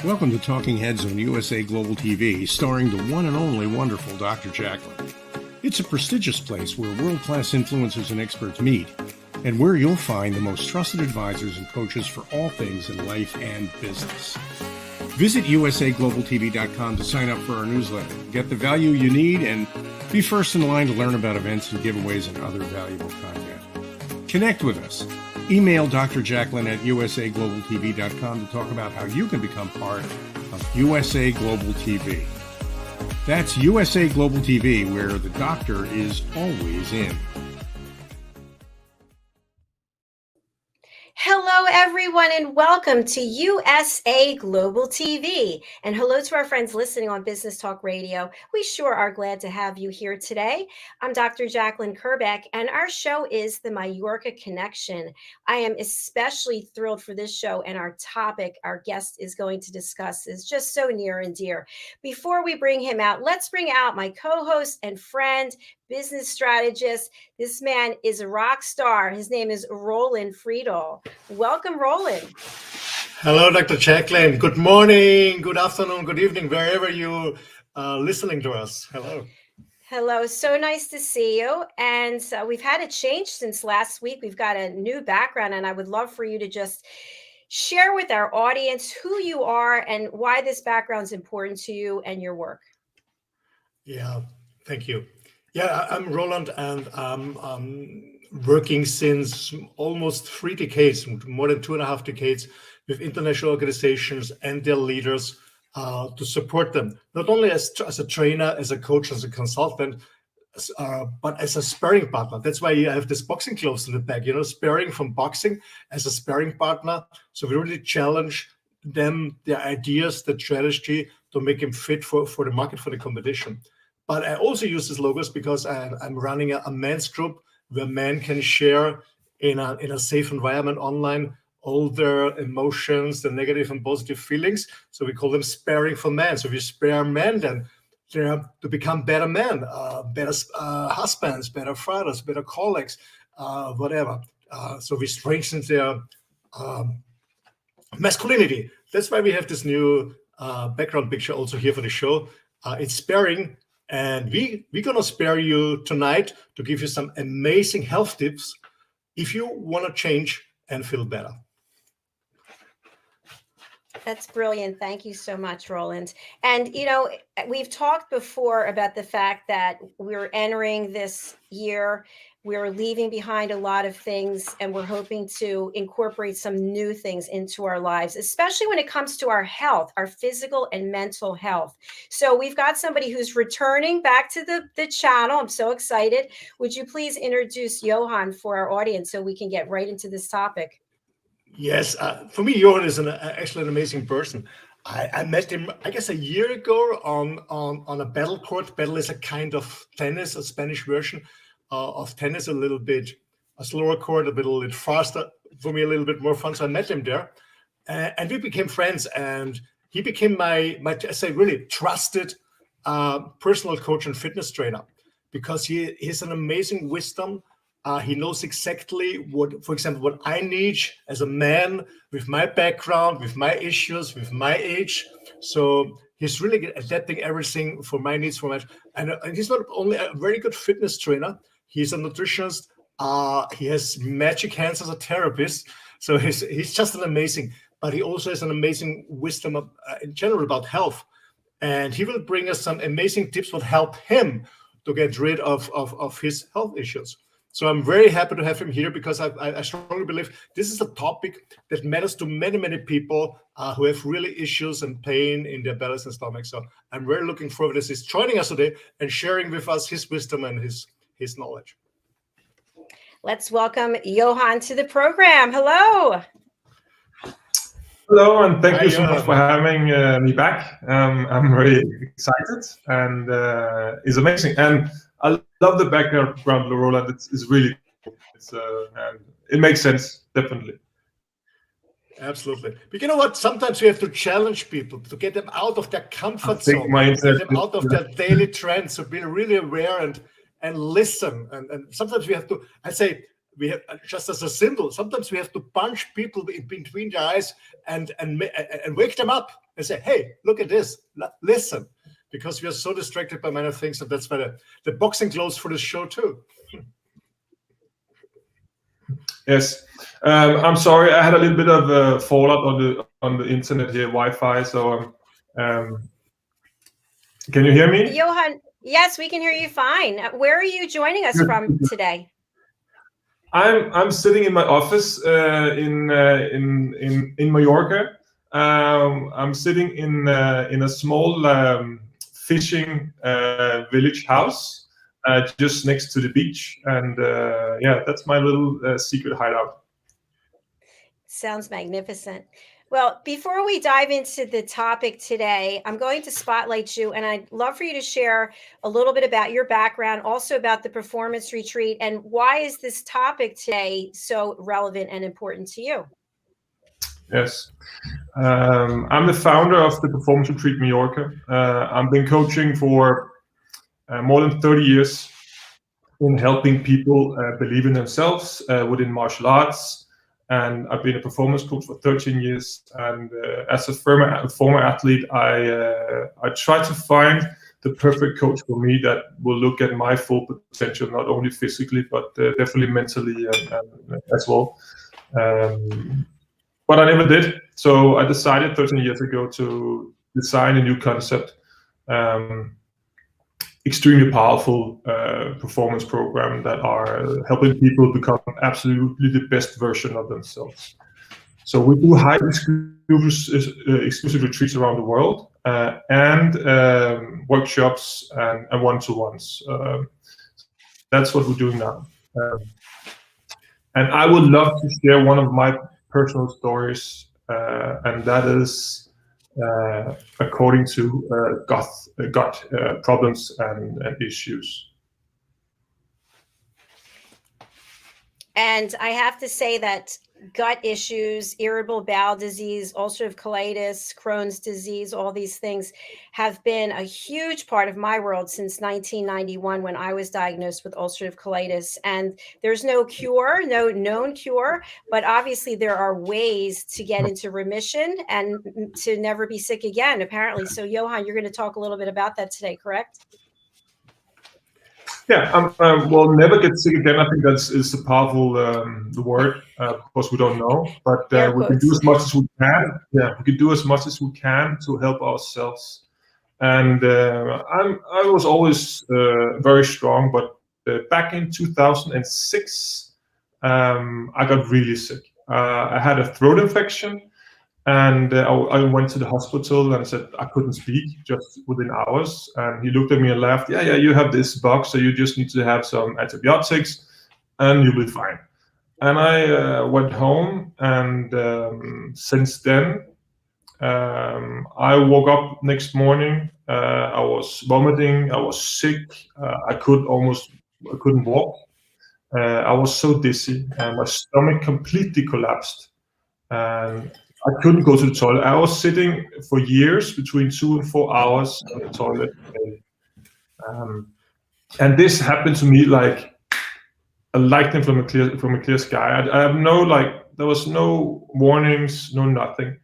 Welcome to Talking Heads on USA Global TV, starring the one and only wonderful Dr. Jacalyn. It's a prestigious place where world-class influencers and experts meet, and where you'll find the most trusted advisors and coaches for all things in life and business. Visit usaglobaltv.com to sign up for our newsletter, get the value you need, and be first in line to learn about events and giveaways and other valuable content. Connect with us. Email Dr. Jacalyn at usaglobaltv.com to talk about how you can become part of USA Global TV. That's USA Global TV, where the doctor is always in. Hello, everyone, and welcome to USA Global TV. And hello to our friends listening on Business Talk Radio. We sure are glad to have you here today. I'm Dr. Jacalyn Kerbeck, and our show is the Mallorca Connection. I am especially thrilled for this show, and our topic our guest is going to discuss is just so near and dear. Before we bring him out, let's bring out my co-host and friend, business strategist. This man is a rock star. His name is Rolad Friedl. Welcome, Rolad. Hello, Dr. Jacalyn. Good morning, good afternoon, good evening, wherever you are listening to us. Hello. Hello. So nice to see you. And we've had a change since last week. We've got a new background, and I would love for you to just share with our audience who you are and why this background is important to you and your work. Yeah, thank you. Yeah, I'm Rolad, and I'm working since almost 3 decades, more than 2.5 decades, with international organizations and their leaders to support them, not only as a trainer, as a coach, as a consultant, but as a sparring partner. That's why I have this boxing gloves in the back, sparring from boxing as a sparring partner. So we really challenge them, their ideas, the strategy to make them fit for the market, for the competition. But I also use these logos because I'm running a men's group where men can share in a safe environment online all their emotions, the negative and positive feelings. So we call them sparring for men. So we spare men then to become better men, better husbands, better fathers, better colleagues, whatever. So we strengthen their masculinity. That's why we have this new background picture also here for the show. It's sparring. And we're going to spare you tonight to give you some amazing health tips if you want to change and feel better. That's brilliant. Thank you so much, Rolad. And, we've talked before about the fact that we're entering this year. We're leaving behind a lot of things, and we're hoping to incorporate some new things into our lives, especially when it comes to our health, our physical and mental health. So we've got somebody who's returning back to the channel. I'm so excited. Would you please introduce Johan for our audience so we can get right into this topic? Yes, for me, Johan is actually an amazing person. I met him, I guess, a year ago on a battle court. Battle is a kind of tennis, a Spanish version of tennis, a little bit a slower court, a little bit faster, for me a little bit more fun. So I met him there, and we became friends. And he became my I say, really trusted personal coach and fitness trainer, because he has an amazing wisdom. He knows exactly what, for example, what I need as a man with my background, with my issues, with my age. So he's really adapting everything for my needs, and he's not only a very good fitness trainer, he's a nutritionist. He has magic hands as a therapist. So he's just an amazing, but he also has an amazing wisdom in general about health. And he will bring us some amazing tips that help him to get rid of his health issues. So I'm very happy to have him here, because I strongly believe this is a topic that matters to many, many people who have really issues and pain in their bellies and stomach. So I'm very looking forward to this. He's joining us today and sharing with us his wisdom and his knowledge. Let's welcome Johan to the program. Hello. Hello, and thank you so Johan. much for having me back. I'm very excited, and it's amazing. And I love the background, Rolad. It's really cool. And it makes sense, definitely. Absolutely. But you know what? Sometimes we have to challenge people to get them out of their comfort zone, get them out of their daily trends. So be really aware and listen. And sometimes we have to, I say, we have just as a symbol. Sometimes we have to punch people in between the eyes and wake them up and say, "Hey, look at this! Listen," because we are so distracted by many things, and that's why the boxing gloves for the show too. Yes, I'm sorry. I had a little bit of fallout on the internet here, Wi-Fi. So, can you hear me? Johan, yes, we can hear you fine. Where are you joining us from today? I'm sitting in my office in Mallorca. I'm sitting in a small fishing village house just next to the beach, and yeah, that's my little secret hideout. Sounds magnificent. Well, before we dive into the topic today, I'm going to spotlight you, and I'd love for you to share a little bit about your background, also about the performance retreat, and why is this topic today so relevant and important to you? Yes, I'm the founder of the Performance Retreat Mallorca. I've been coaching for more than 30 years in helping people believe in themselves within martial arts. And I've been a performance coach for 13 years. And as a former athlete, I try to find the perfect coach for me that will look at my full potential, not only physically, but definitely mentally as well. But I never did. So I decided 13 years ago to design a new concept, extremely powerful performance program that are helping people become absolutely the best version of themselves. So we do high exclusive retreats around the world and workshops and one-to-ones. That's what we're doing now. And I would love to share one of my personal stories, and that is according to gut problems and issues. And I have to say that gut issues, irritable bowel disease, ulcerative colitis, Crohn's disease, all these things have been a huge part of my world since 1991 when I was diagnosed with ulcerative colitis. And there's no cure, no known cure, but obviously there are ways to get into remission and to never be sick again, apparently. So Johan, you're going to talk a little bit about that today, correct? Yeah, well, never get sick again. I think is a powerful word. Of course, we don't know, but we can do as much as we can. Yeah, we can do as much as we can to help ourselves. And I was always very strong, but back in 2006, I got really sick. I had a throat infection. And I went to the hospital and said I couldn't speak just within hours. And he looked at me and laughed. Yeah, you have this bug, so you just need to have some antibiotics and you'll be fine. And I went home, and since then, I woke up next morning. I was vomiting. I was sick. I couldn't walk. I was so dizzy, and my stomach completely collapsed. And I couldn't go to the toilet. I was sitting for years between 2 and 4 hours on the toilet. And this happened to me like a lightning from a clear sky. I have there was no warnings, no nothing.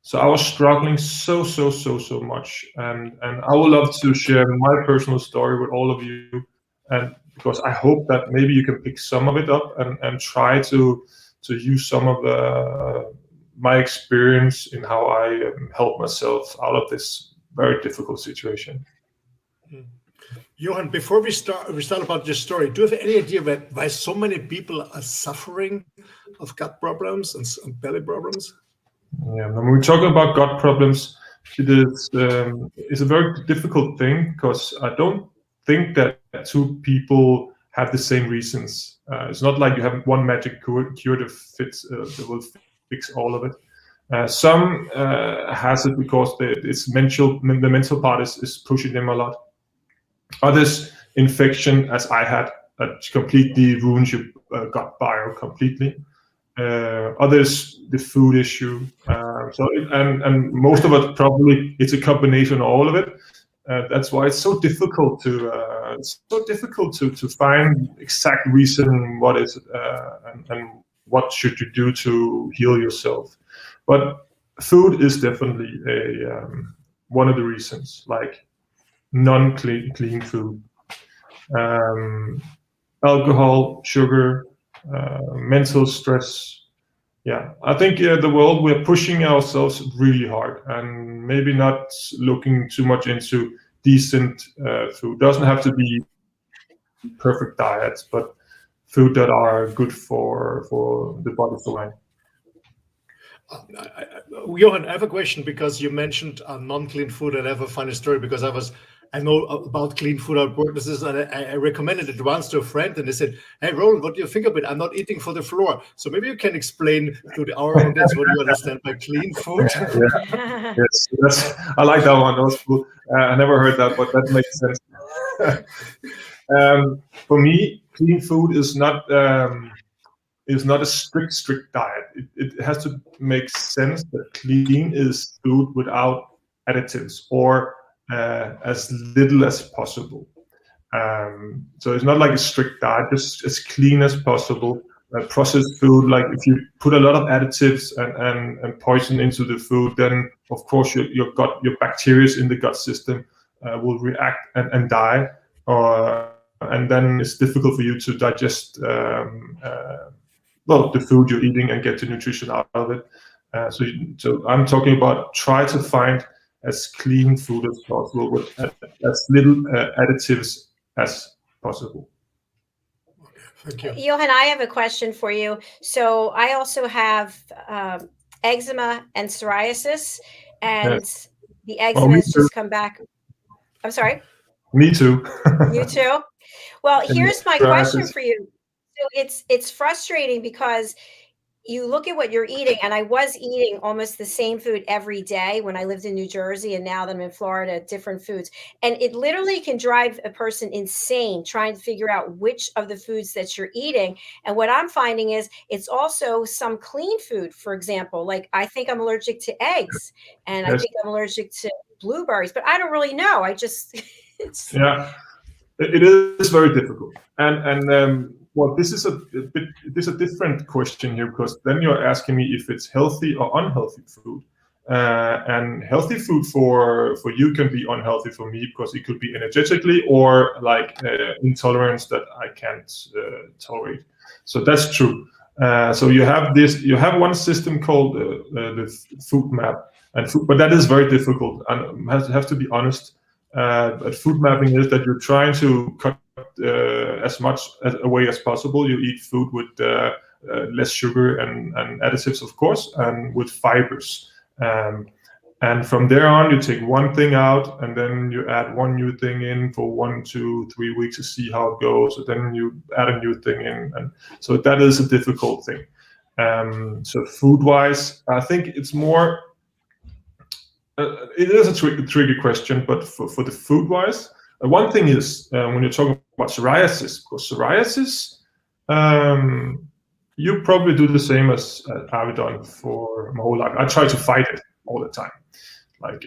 So I was struggling so much. And I would love to share my personal story with all of you. And because I hope that maybe you can pick some of it up and try to use some of my experience in how I help myself out of this very difficult situation. Johan, before we start about your story, do you have any idea why so many people are suffering of gut problems and belly problems? Yeah, when we're talking about gut problems, it's a very difficult thing because I don't think that two people have the same reasons. It's not like you have one magic cure that will fix all of it. Some has it because the mental part is pushing them a lot. Others, infection, as I had, that completely ruins your gut bio completely. Others, the food issue. And most of it probably it's a combination of all of it. That's why it's so difficult to find exact reason what is and what should you do to heal yourself. But food is definitely a one of the reasons, like non-clean food, alcohol, sugar, mental stress. Yeah, I think the world, we're pushing ourselves really hard, and maybe not looking too much into decent food. Doesn't have to be perfect diets, but food that are good for the body, for mind. Johan, I have a question, because you mentioned non-clean food, and I have a funny story, because I know about clean food at work. And I recommended it once to a friend, and they said, "Hey, Roland, what do you think of it? I'm not eating for the floor." So maybe you can explain to our audience what you understand by clean food. Yeah. Yes, I like that one. That was cool. I never heard that, but that makes sense. For me, clean food is not a strict diet. It has to make sense that clean is food without additives, or as little as possible. So it's not like a strict diet, just as clean as possible. Processed food, like if you put a lot of additives and poison into the food, then of course your bacteria in the gut system will react and die, and then it's difficult for you to digest the food you're eating and get the nutrition out of it. So I'm talking about try to find as clean food as possible with as little additives as possible. Thank you. Johan, I have a question for you. So I also have eczema and psoriasis, and Yes. the eczema has just come back. I'm sorry? Me too. You too? Well, And here's my psoriasis. question for you. So it's frustrating, because you look at what you're eating, and I was eating almost the same food every day when I lived in New Jersey, and now that I'm in Florida, different foods. And it literally can drive a person insane trying to figure out which of the foods that you're eating. And what I'm finding is it's also some clean food. For example, like I think I'm allergic to eggs, and I Yes. think I'm allergic to blueberries, but I don't really know. I just Yeah, it is very difficult. And well, this is a different question here, because then you're asking me if it's healthy or unhealthy food. And healthy food for you can be unhealthy for me, because it could be energetically or like intolerance that I can't tolerate. So that's true. So you have one system called the food map, but that is very difficult, and have to be honest. But food mapping is that you're trying to cut as much away as possible. You eat food with less sugar and additives, of course, and with fibers. And from there on, you take one thing out, and then you add one new thing in for 1, 2, 3 weeks to see how it goes. And then you add a new thing in, and so that is a difficult thing. So food-wise, I think it's more. It is a tricky question, but for the food-wise, one thing is when you're talking about psoriasis, because psoriasis, you probably do the same as I've done for my whole life. I try to fight it all the time, like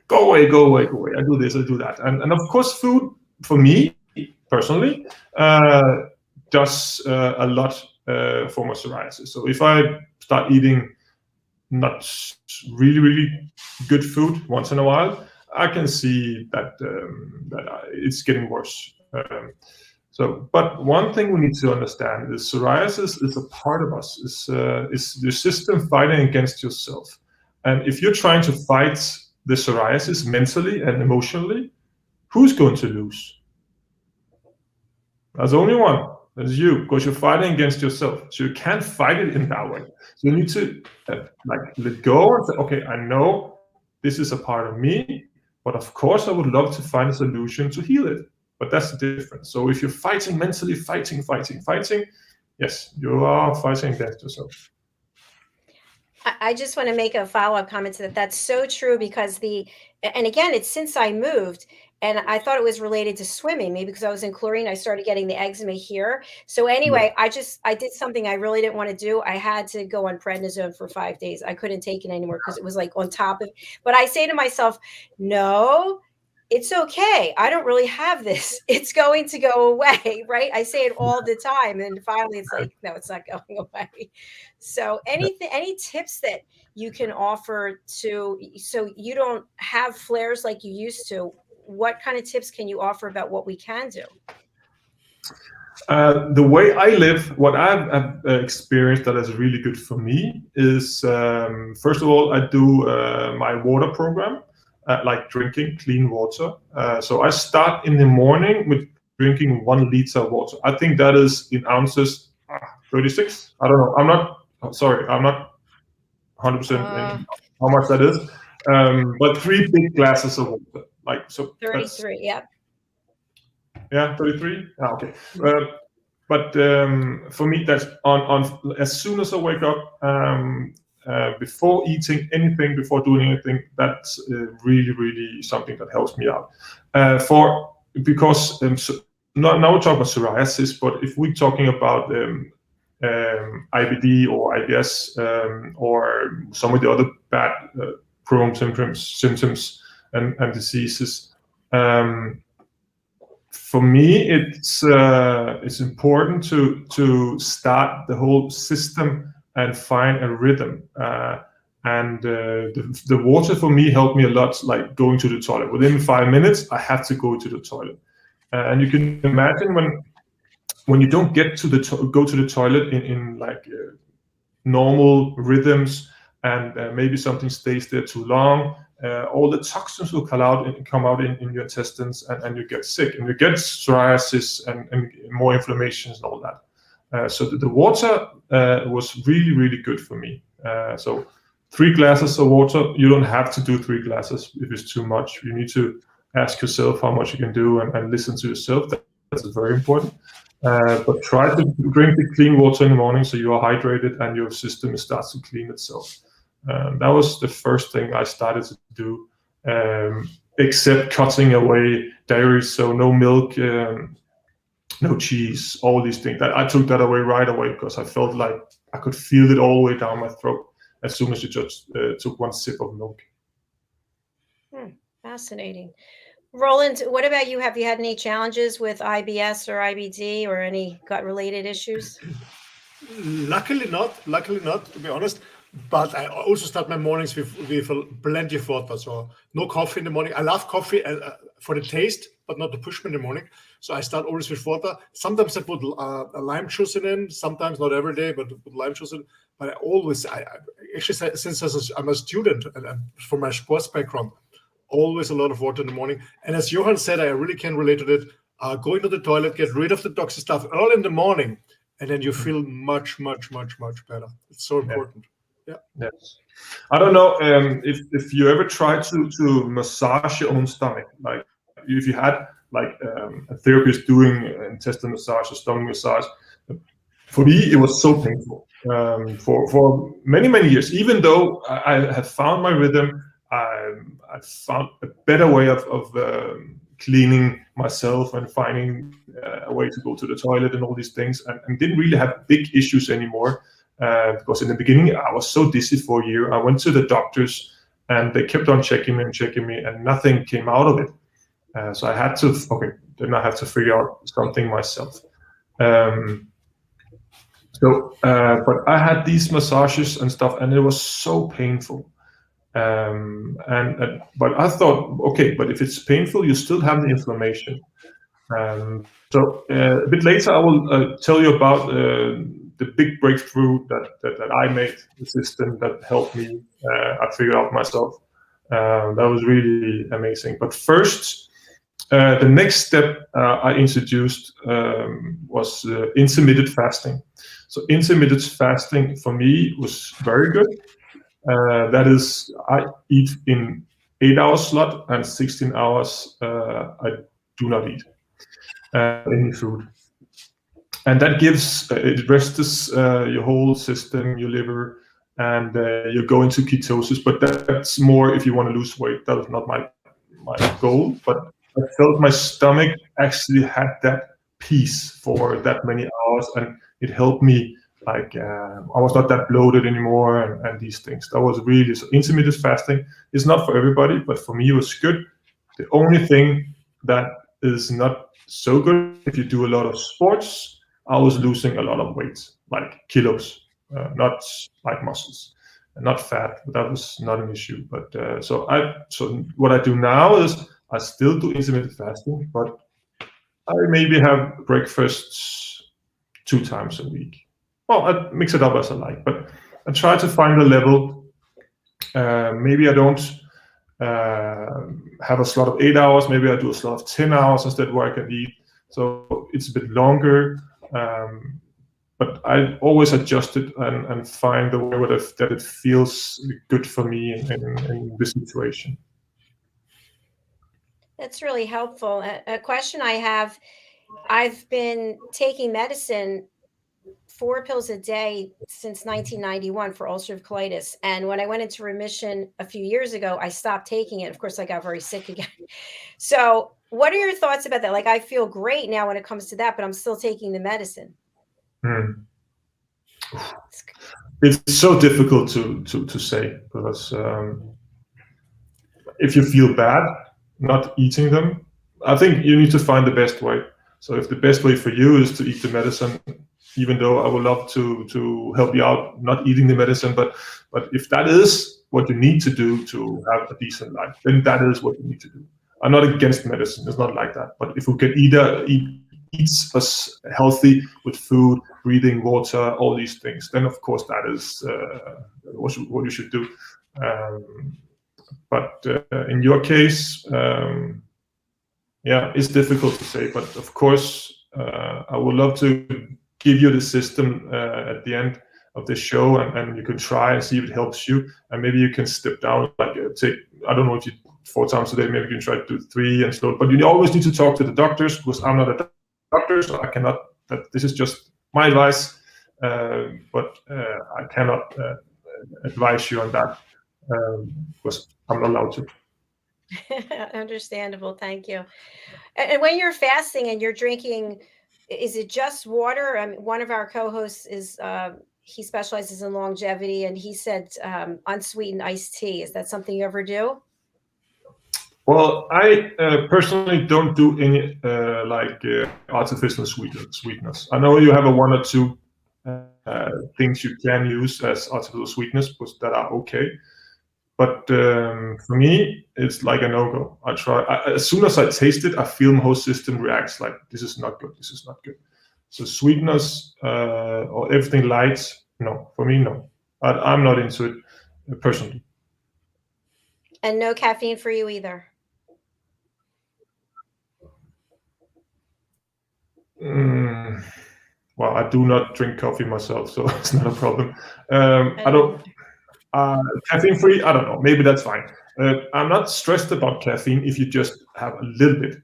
go away, go away, go away. I do this, I do that, and of course, food for me personally does a lot for my psoriasis. So if I start eating not really good food once in a while, I can see that it's getting worse. But one thing we need to understand is psoriasis is a part of us. It's your system fighting against yourself. And if you're trying to fight the psoriasis mentally and emotionally, who's going to lose? There's only one. That's you, because you're fighting against yourself. So you can't fight it in that way. So you need to let go and say, okay, I know this is a part of me, but of course I would love to find a solution to heal it. But that's the difference. So if you're fighting mentally, fighting, yes, you are fighting against yourself. I just want to make a follow-up comment to that. That's so true, because and again, it's since I moved, and I thought it was related to swimming, maybe because I was in chlorine, I started getting the eczema here. So anyway, I did something I really didn't want to do. I had to go on prednisone for 5 days. I couldn't take it anymore because it was like on top of, but I say to myself, no, it's okay. I don't really have this. It's going to go away, right? I say it all the time, and finally, it's like, no, it's not going away. So, any tips that you can offer so you don't have flares like you used to? What kind of tips can you offer about what we can do? The way I live, what I've experienced that is really good for me is, first of all, I do my water program, like drinking clean water. So I start in the morning with drinking 1 liter of water. I think that is in ounces, 36. I don't know. I'm not 100% how much that is. But 3 big glasses of water, like so. 33. Yep. Yeah, 33. Okay. But for me, that's on as soon as I wake up, before eating anything, before doing anything, that's really something that helps me out. Because so now we're talking about psoriasis, but if we're talking about IBD or IBS or some of the other bad Crohn symptoms and diseases. For me, it's important to start the whole system and find a rhythm. And the water for me helped me a lot, like going to the toilet. Within 5 minutes, I have to go to the toilet. And you can imagine when you don't get to go to the toilet in like normal rhythms, and maybe something stays there too long, all the toxins will come out in your intestines, and you get sick, and you get psoriasis and more inflammations and all that. So the water was really good for me. So 3 glasses of water. You don't have to do 3 glasses if it's too much. You need to ask yourself how much you can do and listen to yourself. That's very important. But try to drink the clean water in the morning so you are hydrated and your system starts to clean itself. That was the first thing I started to do, except cutting away dairy, so no milk, no cheese, all these things. I took that away right away because I felt like I could feel it all the way down my throat as soon as you just took 1 sip of milk. Fascinating. Roland, what about you? Have you had any challenges with IBS or IBD or any gut-related issues? Luckily not, to be honest. But I also start my mornings with plenty of water. So no coffee in the morning. I love coffee for the taste, but not to push me in the morning. So I start always with water. Sometimes I put a lime juice in. Sometimes not every day, but put lime juice in. But I always, actually, since I'm a student and from my sports background, always a lot of water in the morning. And as Johan said, I really can relate to that. Going to the toilet, get rid of the toxic stuff early in the morning, and then you feel much better. It's so important. Yeah. Yes. I don't know if you ever tried to massage your own stomach. Like if you had like a therapist doing intestinal massage or stomach massage. For me, it was so painful for many years. Even though I had found my rhythm, I found a better way of cleaning myself and finding a way to go to the toilet and all these things, and didn't really have big issues anymore. Because in the beginning, I was so dizzy for a year. I went to the doctors, and they kept on checking me, and nothing came out of it. So I had to, then I had to figure out something myself. But I had these massages and stuff, and it was so painful. But I thought, okay, but if it's painful, you still have the inflammation. So a bit later, I will tell you about the big breakthrough that I made, the system that helped me. I figured out myself. That was really amazing. But first, the next step I introduced was intermittent fasting. So intermittent fasting for me was very good. That is, I eat in 8-hour slot, and 16 hours I do not eat any food. And that gives, it rests your whole system, your liver, and you go into ketosis. But that's more if you want to lose weight. That was not my goal. But I felt my stomach actually had that peace for that many hours, and it helped me. Like I was not that bloated anymore, and these things. That was really, so intermittent fasting is not for everybody, but for me it was good. The only thing that is not so good if you do a lot of sports. I was losing a lot of weight, like kilos, not like muscles, not fat. That was not an issue. But so what I do now is I still do intermittent fasting, but I maybe have breakfasts 2 times a week. Well, I mix it up as I like, but I try to find a level. Maybe I don't have a slot of 8 hours. Maybe I do a slot of 10 hours instead where I can eat. So it's a bit longer. But I always adjust it and find the way that it feels good for me in this situation. That's really helpful. A question I have, I've been taking medicine 4 pills a day since 1991 for ulcerative colitis. And when I went into remission a few years ago, I stopped taking it. Of course, I got very sick again. So what are your thoughts about that? Like, I feel great now when it comes to that, but I'm still taking the medicine. It's so difficult to say, because if you feel bad not eating them, I think you need to find the best way. So if the best way for you is to eat the medicine, even though I would love to help you out not eating the medicine, but if that is what you need to do to have a decent life, then that is what you need to do. I'm not against medicine, it's not like that. But if we can eat us healthy with food, breathing, water, all these things, then of course that is what you should do. But in your case, it's difficult to say. But of course, I would love to give you the system at the end of the show, and you can try and see if it helps you. And maybe you can step down, like take, I don't know if you 4 times a day, maybe you can try to do 3 and slow. But you always need to talk to the doctors, because I'm not a doctor, so I cannot. This is just my advice, but I cannot advise you on that, because I'm not allowed to. Understandable. Thank you. And when you're fasting and you're drinking, is it just water? I mean, one of our co-hosts is he specializes in longevity, and he said unsweetened iced tea. Is that something you ever do? Well, I personally don't do any artificial sweeteners. I know you have a 1 or 2 things you can use as artificial sweeteners, because that are okay. But for me, it's like a no-go. I try. As soon as I taste it, I feel my whole system reacts like, this is not good, this is not good. So sweeteners or everything light, no. For me, no. I'm not into it personally. And no caffeine for you either? Well, I do not drink coffee myself, so it's not a problem. I don't. Caffeine free, I don't know, maybe that's fine. I'm not stressed about caffeine if you just have a little bit,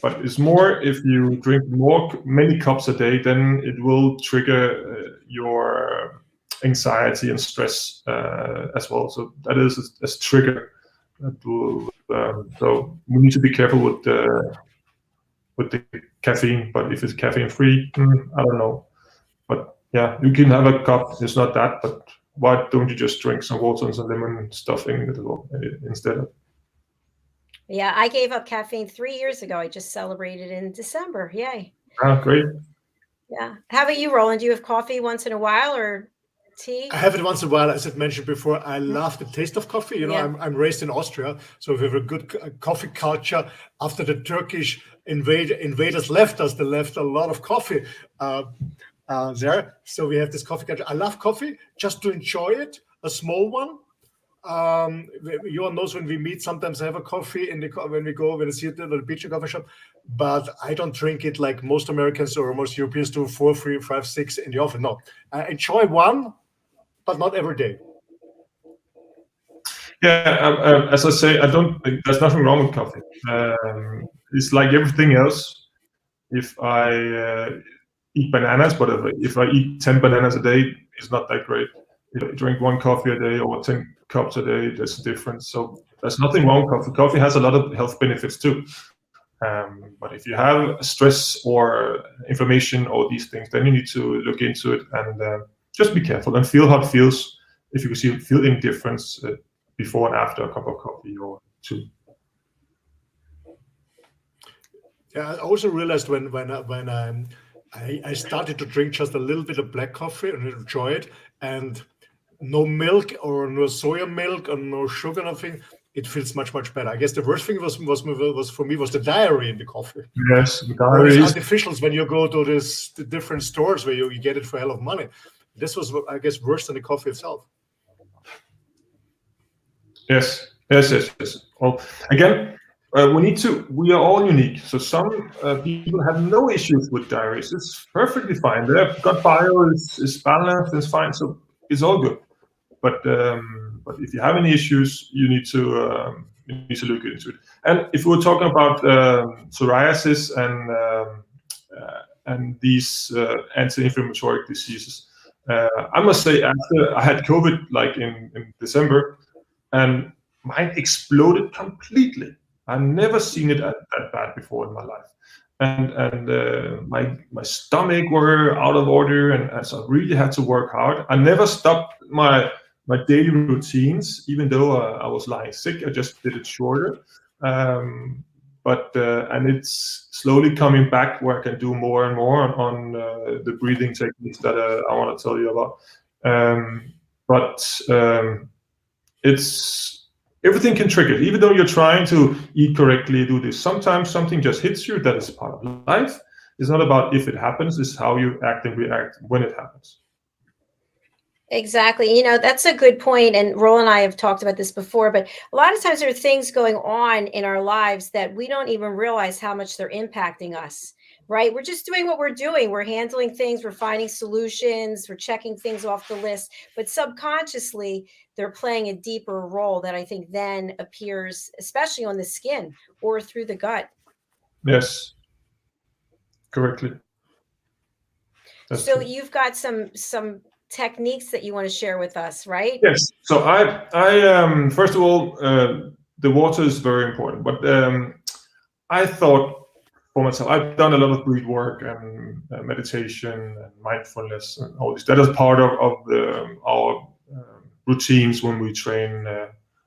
but it's more if you drink many cups a day, then it will trigger your anxiety and stress as well. So that is a trigger that will, so we need to be careful with the caffeine. But if it's caffeine free, I don't know. But yeah, you can have a cup, it's not that, but why don't you just drink some water and some lemon stuffing instead of? Yeah, I gave up caffeine 3 years ago. I just celebrated in December. Yay. Great. Yeah. How about you, Roland? Do you have coffee once in a while, or tea? I have it once in a while. As I mentioned before, I love the taste of coffee. You know, Yeah. I'm raised in Austria, so we have a good coffee culture. After the Turkish invaders left us, they left a lot of coffee there. So we have this coffee culture. I love coffee just to enjoy it, a small one. Johan knows when we meet, sometimes I have a coffee when I see it at the beach coffee shop, but I don't drink it like most Americans or most Europeans do, 4, 3, 5, 6 in the office. No, I enjoy one, but not every day. Yeah, as I say, there's nothing wrong with coffee. It's like everything else. If I eat bananas, but if I eat 10 bananas a day, it's not that great. If I drink 1 coffee a day or 10 cups a day, there's a difference. So there's nothing wrong with coffee. Coffee has a lot of health benefits too. But if you have stress or inflammation or these things, then you need to look into it and just be careful and feel how it feels. If you feel any difference before and after a cup of coffee or 2. Yeah, I also realized when I started to drink just a little bit of black coffee and enjoy it, and no milk or no soya milk or no sugar, nothing. It feels much better. I guess the worst thing was for me was the diary in the coffee. Yes, the Or these diaries. artificials when you go to the different stores where you get it for a hell of money. This was, I guess, worse than the coffee itself. Yes. Well, again, we are all unique. So some people have no issues with diaries. It's perfectly fine. Their gut bio is balanced, it's fine. So it's all good. But if you have any issues, you need to look into it. And if we were talking about psoriasis and these anti-inflammatory diseases, I must say, after I had COVID, like in December, and mine exploded completely. I've never seen it that bad before in my life. And my stomach were out of order, and so I really had to work hard. I never stopped my daily routines, even though I was lying sick. I just did it shorter. And it's slowly coming back where I can do more and more on the breathing techniques that I want to tell you about. It's everything can trigger it. Even though you're trying to eat correctly, do this, sometimes something just hits you. That is part of life. It's not about if it happens, it's how you act and react when it happens. Exactly. That's a good point. And Roland and I have talked about this before, but a lot of times there are things going on in our lives that we don't even realize how much they're impacting us, right? We're just doing what we're doing. We're handling things, we're finding solutions, we're checking things off the list, but subconsciously they're playing a deeper role that I think then appears, especially on the skin or through the gut. Yes, correctly. That's so true. You've got some techniques that you want to share with us, right? Yes. So I first of all, the water is very important, but I thought for myself, I've done a lot of breath work and meditation and mindfulness and all this. That is part of our routines when we train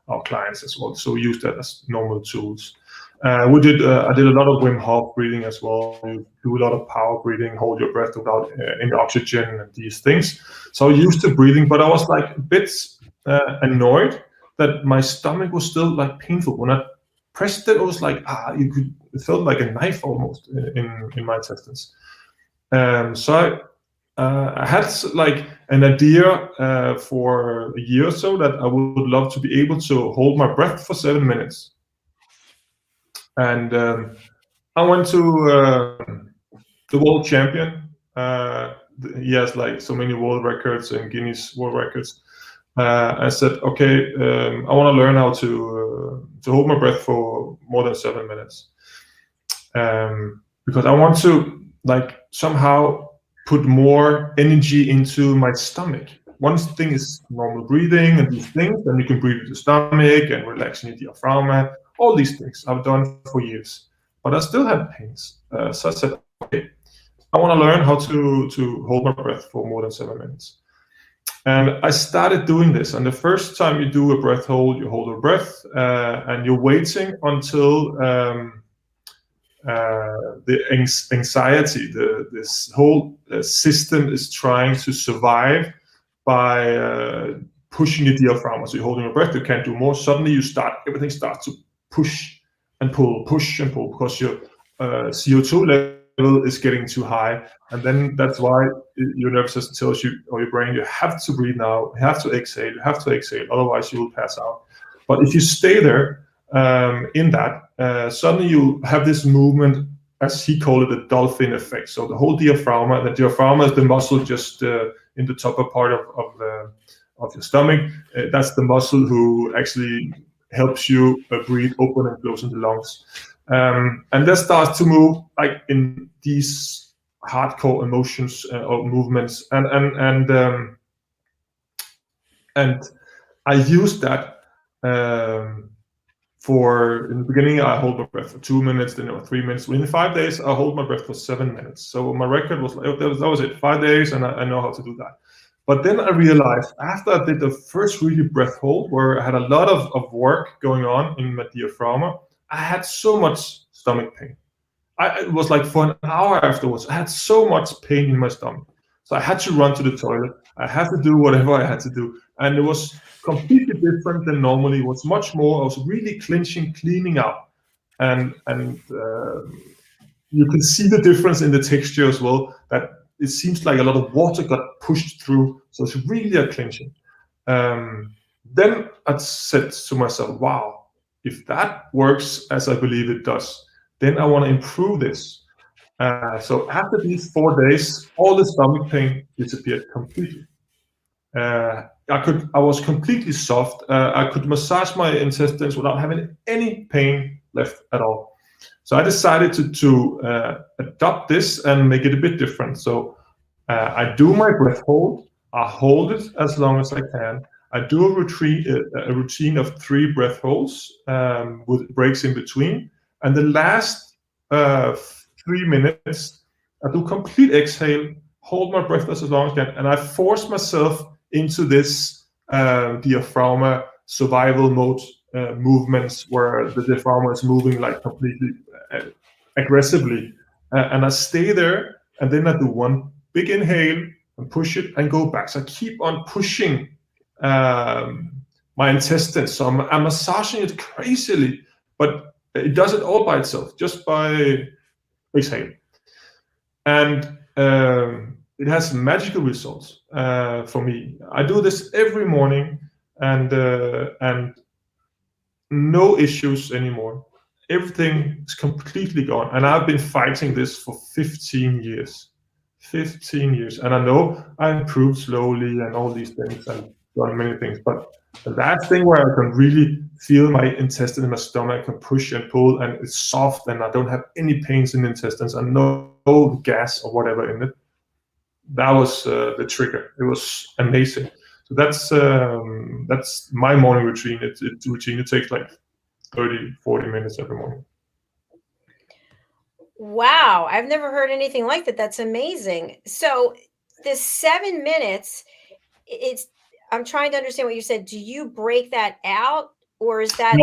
our clients as well. So we use that as normal tools. I did a lot of Wim Hof breathing as well. You do a lot of power breathing, hold your breath without any oxygen and these things. So I used to breathing, but I was like a bit annoyed that my stomach was still like painful. When I pressed it, it was like it felt like a knife almost in my intestines. So I had like an idea for a year or so that I would love to be able to hold my breath for 7 minutes. And I went to the world champion. He has like so many world records and Guinness World Records. I said, okay, I want to learn how to hold my breath for more than 7 minutes, because I want to like somehow put more energy into my stomach. One thing is normal breathing and these things, and you can breathe with your stomach and relaxing your diaphragm. All these things I've done for years, but I still had pains. So I said, okay, I want to learn how to hold my breath for more than 7 minutes. And I started doing this. And the first time you do a breath hold, you hold your breath and you're waiting until the anxiety, this whole system is trying to survive by pushing your diaphragm. So you're holding your breath, you can't do more. Suddenly everything starts to push and pull, because your CO2 level is getting too high. And then that's why your nervous system tells you, or your brain, you have to breathe now, you have to exhale, otherwise you will pass out. But if you stay there in that, suddenly you have this movement, as he called it, a dolphin effect. So the whole diaphragm is the muscle just in the upper part of your stomach. That's the muscle who actually helps you breathe, open and close in the lungs. And that starts to move like in these hardcore emotions or movements. And I used that for, in the beginning, I hold my breath for 2 minutes, then 3 minutes. Within 5 days, I hold my breath for 7 minutes. So my record was like, that was it, 5 days, and I know how to do that. But then I realized after I did the first really breath hold, where I had a lot of work going on in my diaphragm, I had so much stomach pain. it was like for an hour afterwards, I had so much pain in my stomach. So I had to run to the toilet. I had to do whatever I had to do. And it was completely different than normally. It was much more, I was really clenching, cleaning out. And you can see the difference in the texture as well, that it seems like a lot of water got pushed through. So it's really a clenching. Then I said to myself, wow, if that works as I believe it does, then I want to improve this. So after these 4 days, all the stomach pain disappeared completely. I was completely soft. I could massage my intestines without having any pain left at all. So I decided to adopt this and make it a bit different. So I do my breath hold. I hold it as long as I can. I do a routine of 3 breath holds with breaks in between. And the last 3 minutes, I do complete exhale, hold my breath as long as I can, and I force myself into this diaphragm survival mode movements where the diaphragm is moving like completely aggressively. And I stay there, and then I do one big inhale and push it and go back. So I keep on pushing my intestines. So I'm massaging it crazily, but it does it all by itself, just by exhale. And it has magical results for me. I do this every morning, and no issues anymore. Everything is completely gone. And I've been fighting this for 15 years. 15 years. And I know I improved slowly and all these things and done many things. But the last thing where I can really feel my intestine in my stomach, I can push and pull, and it's soft, and I don't have any pains in the intestines and no gas or whatever in it. That was the trigger. It was amazing. So that's my morning routine. It's routine. It takes like 30, 40 minutes every morning. Wow, I've never heard anything like that. That's amazing. So this 7 minutes, I'm trying to understand what you said. Do you break that out, or is that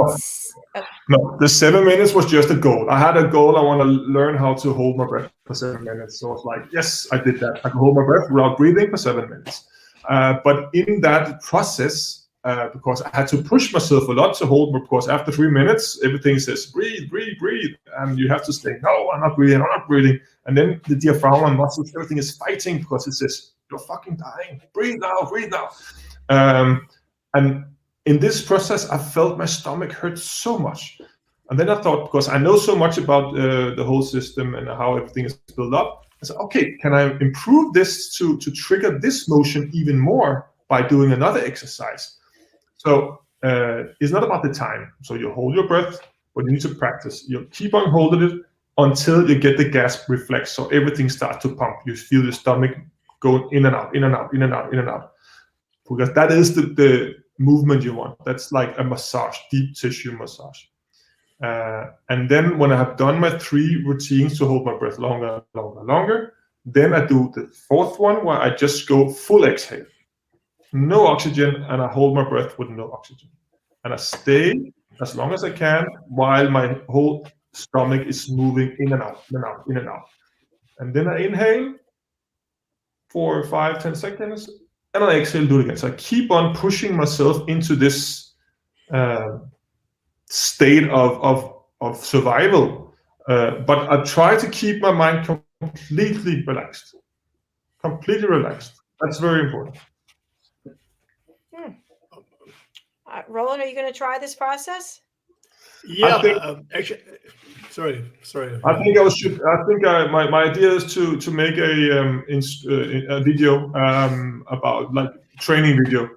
No, the 7 minutes was just a goal. I had a goal. I want to learn how to hold my breath for 7 minutes. So I was like, yes, I did that. I can hold my breath without breathing for 7 minutes. But in that process, because I had to push myself a lot to hold, because after 3 minutes, everything says, breathe, breathe, breathe. And you have to say, no, I'm not breathing, I'm not breathing. And then the diaphragm and muscles, everything is fighting because it says, you're fucking dying. Breathe now, breathe now. And in this process, I felt my stomach hurt so much. And then I thought, because I know so much about the whole system and how everything is built up, I said, okay, can I improve this to trigger this motion even more by doing another exercise? So it's not about the time. So you hold your breath, but you need to practice. You keep on holding it until you get the gas reflex. So everything starts to pump. You feel the stomach going in and out, in and out, in and out, in and out. Because that is the movement you want. That's like a massage, deep tissue massage. And then when I have done my 3 routines to hold my breath longer, longer, longer, then I do the 4th one where I just go full exhale. No oxygen, and I hold my breath with no oxygen. And I stay as long as I can while my whole stomach is moving in and out, in and out, in and out. And then I inhale for 5, 10 seconds, and I exhale, do it again. So I keep on pushing myself into this state of survival. But I try to keep my mind completely relaxed. Completely relaxed. That's very important. Rolad, are you going to try this process? Yeah, actually, sorry. I think my idea is to make a video about like training video,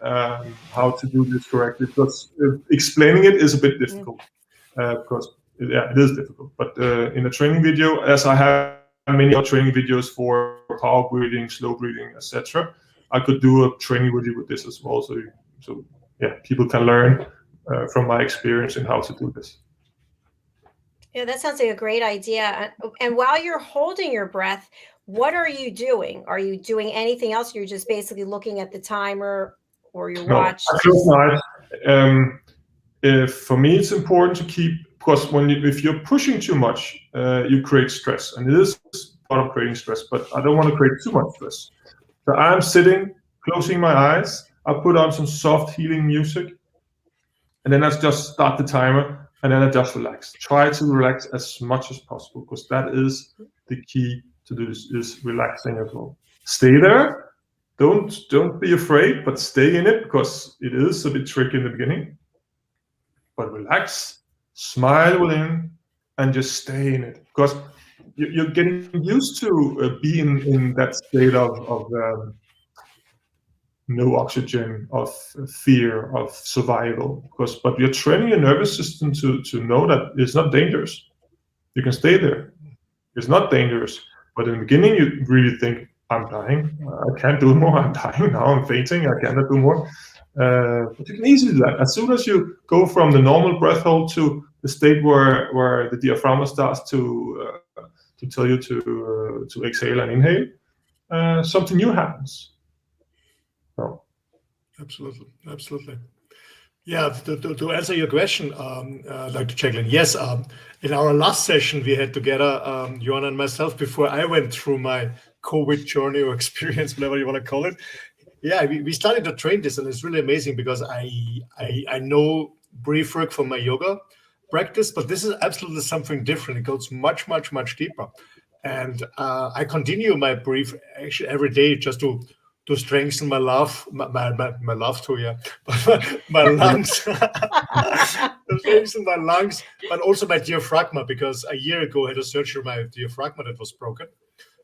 how to do this correctly. Because explaining it is a bit difficult, because it is difficult. But in a training video, as I have many other training videos for power breathing, slow breathing, etc., I could do a training video with this as well. So yeah, people can learn from my experience in how to do this. Yeah, that sounds like a great idea. And while you're holding your breath, what are you doing? Are you doing anything else? You're just basically looking at the timer or your watch? I close my eyes. For me, it's important to keep because if you're pushing too much, you create stress, and it is part of creating stress. But I don't want to create too much stress. So I'm sitting, closing my eyes. I put on some soft healing music, and then I just start the timer, and then I just relax. Try to relax as much as possible, because that is the key to do this, is relaxing as well. Stay there. Don't be afraid, but stay in it, because it is a bit tricky in the beginning. But relax, smile within, and just stay in it, because you're getting used to being in that state of no oxygen, of fear, of survival. But you're training your nervous system to know that it's not dangerous. You can stay there. It's not dangerous. But in the beginning, you really think, I'm dying. I can't do more. I'm dying now. I'm fainting. I cannot do more. But you can easily do that. As soon as you go from the normal breath hold to the state where the diaphragm starts to tell you to exhale and inhale, something new happens. So. Absolutely. Yeah, to answer your question, Dr. Jacalyn, yes, in our last session we had together, Johan and myself, before I went through my COVID journey or experience, whatever you want to call it. Yeah, we started to train this, and it's really amazing, because I know brief work from my yoga practice, but this is absolutely something different. It goes much deeper, and I continue my brief actually every day, just to strengthen my love too, yeah, my lungs, to strengthen my lungs, but also my diaphragma, because a year ago I had a surgery on my diaphragma that was broken.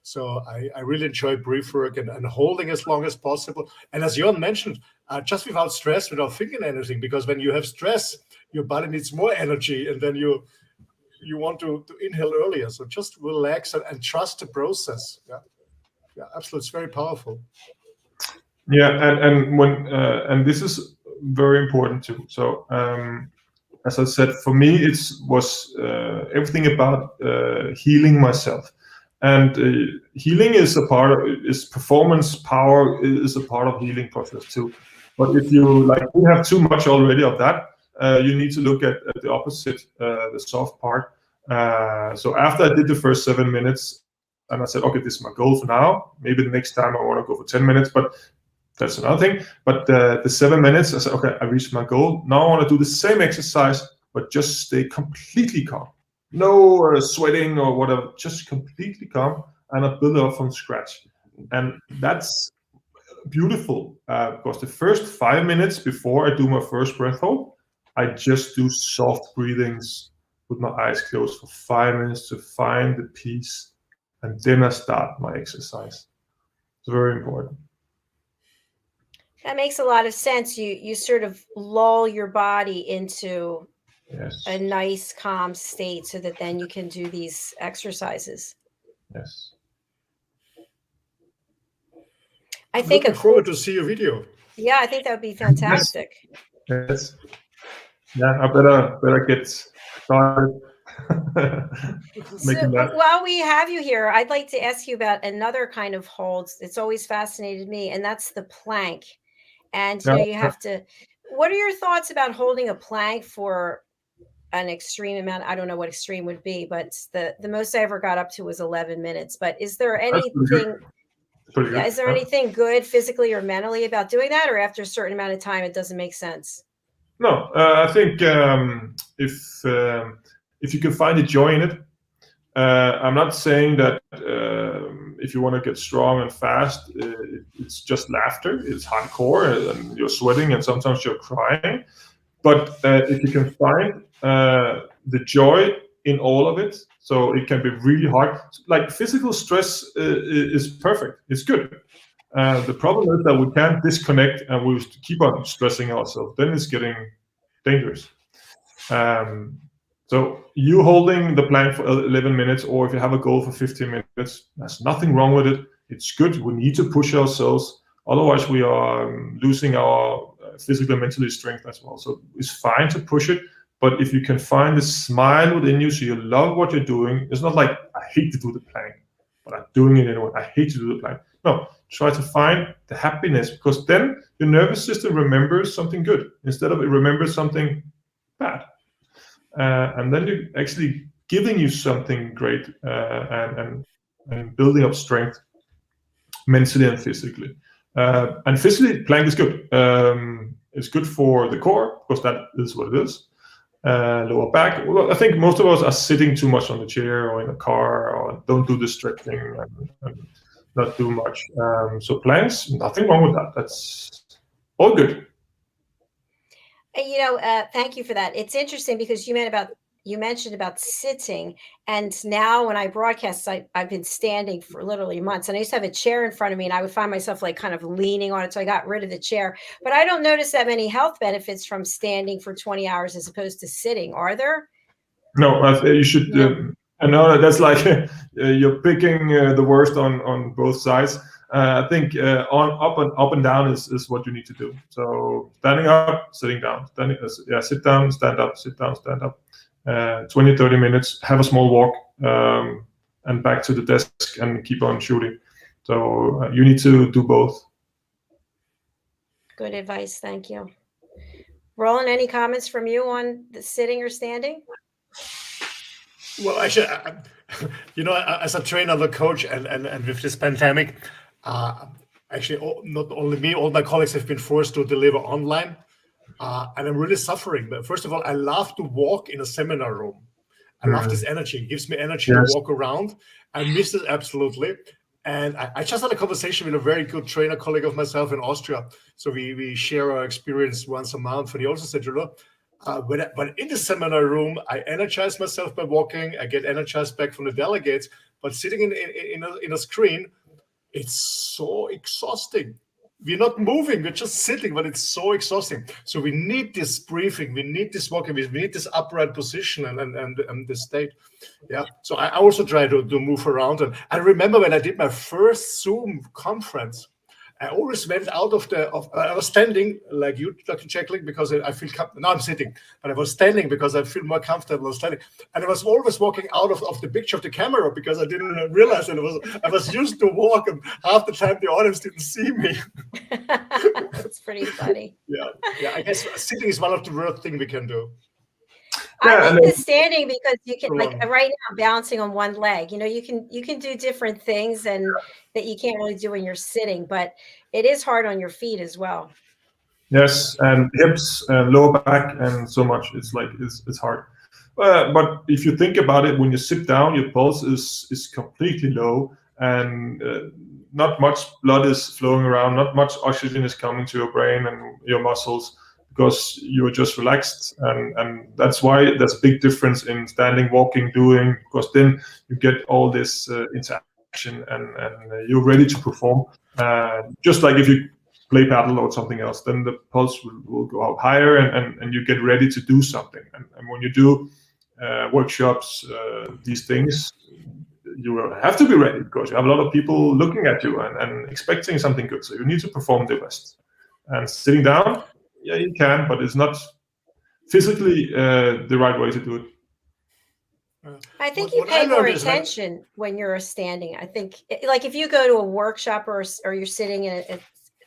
So I really enjoy brief work and holding as long as possible. And as Johan mentioned, just without stress, without thinking anything, because when you have stress, your body needs more energy, and then you want to inhale earlier. So just relax and trust the process. Yeah, absolutely, it's very powerful. Yeah, and when and this is very important too. So as I said, for me it was everything about healing myself, and healing is a part of is performance. Power is a part of healing process too. But if you have too much already of that, you need to look at the opposite, the soft part. So after I did the first 7 minutes, and I said, okay, this is my goal for now. Maybe the next time I want to go for 10 minutes, but that's another thing. But the 7 minutes, I said, okay, I reached my goal. Now I want to do the same exercise, but just stay completely calm. No sweating or whatever, just completely calm, and I build it up from scratch. And that's beautiful, because the first 5 minutes before I do my first breath hold, I just do soft breathings with my eyes closed for 5 minutes to find the peace, and then I start my exercise. It's very important. That makes a lot of sense. You sort of lull your body into a nice, calm state, so that then you can do these exercises. Yes. I think looking forward to see your video. Yeah, I think that would be fantastic. Yes. Yeah, I better get started. While we have you here, I'd like to ask you about another kind of holds. It's always fascinated me, and that's the plank. And you have to. What are your thoughts about holding a plank for an extreme amount? I don't know what extreme would be, but the most I ever got up to was 11 minutes. But is there anything? Is there anything good physically or mentally about doing that, or after a certain amount of time, it doesn't make sense? No, I think if you can find a joy in it, I'm not saying that if you want to get strong and fast, it's just laughter. It's hardcore, and you're sweating, and sometimes you're crying. But if you can find the joy in all of it, so it can be really hard. Like physical stress is perfect. It's good. The problem is that we can't disconnect, and we keep on stressing ourselves. Then it's getting dangerous. So you holding the plank for 11 minutes, or if you have a goal for 15 minutes, there's nothing wrong with it. It's good. We need to push ourselves. Otherwise, we are losing our physical and mental strength as well. So it's fine to push it. But if you can find the smile within you, so you love what you're doing, it's not like, I hate to do the plank, but I'm doing it anyway. I hate to do the plank. No, try to find the happiness, because then your nervous system remembers something good instead of it remembers something bad. and then you're actually giving you something great and building up strength mentally and physically. And physically, plank is good. It's good for the core, because that is what it is. Lower back. Well, I think most of us are sitting too much on the chair or in a car, or don't do the stretching and not do much. So planks, nothing wrong with that. That's all good. Thank you for that. It's interesting because you mentioned about sitting, and now when I broadcast, I've been standing for literally months, and I used to have a chair in front of me, and I would find myself like kind of leaning on it, so I got rid of the chair. But I don't notice that many health benefits from standing for 20 hours as opposed to sitting. Are there? No, you should. No. I know that's like you're picking the worst on both sides. I think on up and down is what you need to do. So standing up, sitting down, sit down, stand up, sit down, stand up. 20-30 minutes, have a small walk, and back to the desk and keep on shooting. So you need to do both. Good advice. Thank you. Roland, any comments from you on the sitting or standing? Well, actually, as a trainer, the coach, and with this pandemic, actually, not only me, all my colleagues have been forced to deliver online, and I'm really suffering. But first of all, I love to walk in a seminar room. I love this energy. It gives me energy to walk around. I miss it absolutely. And I just had a conversation with a very good trainer colleague of myself in Austria. So we share our experience once a month. And he also said, when in the seminar room, I energize myself by walking. I get energized back from the delegates. But sitting in a screen, it's so exhausting. We're not moving, we're just sitting, but it's so exhausting. So we need this breathing, we need this walking, we need this upright position and this state. Yeah. So I also try to move around. And I remember when I did my first Zoom conference, I always went out I was standing like you, Dr. Jacalyn, because I feel now I'm sitting, but I was standing because I feel more comfortable standing. And I was always walking out of the picture of the camera because I didn't realize that I was used to walk, and half the time the audience didn't see me. That's pretty funny. Yeah. I guess sitting is one of the worst things we can do. I like the standing because you can, like right now, balancing on one leg. You can do different things and that you can't really do when you're sitting, but it is hard on your feet as well. Yes, and hips and lower back and so much. It's hard. But if you think about it, when you sit down, your pulse is completely low, and not much blood is flowing around. Not much oxygen is coming to your brain and your muscles, because you're just relaxed, and that's why there's a big difference in standing, walking, doing, because then you get all this interaction and you're ready to perform. Just like if you play paddle or something else, then the pulse will go up higher and you get ready to do something. And when you do workshops, these things, you will have to be ready, because you have a lot of people looking at you and expecting something good. So you need to perform the best. And sitting down, yeah, you can, but it's not physically the right way to do it. I think you pay more attention when you're standing. I think, like, if you go to a workshop or you're sitting in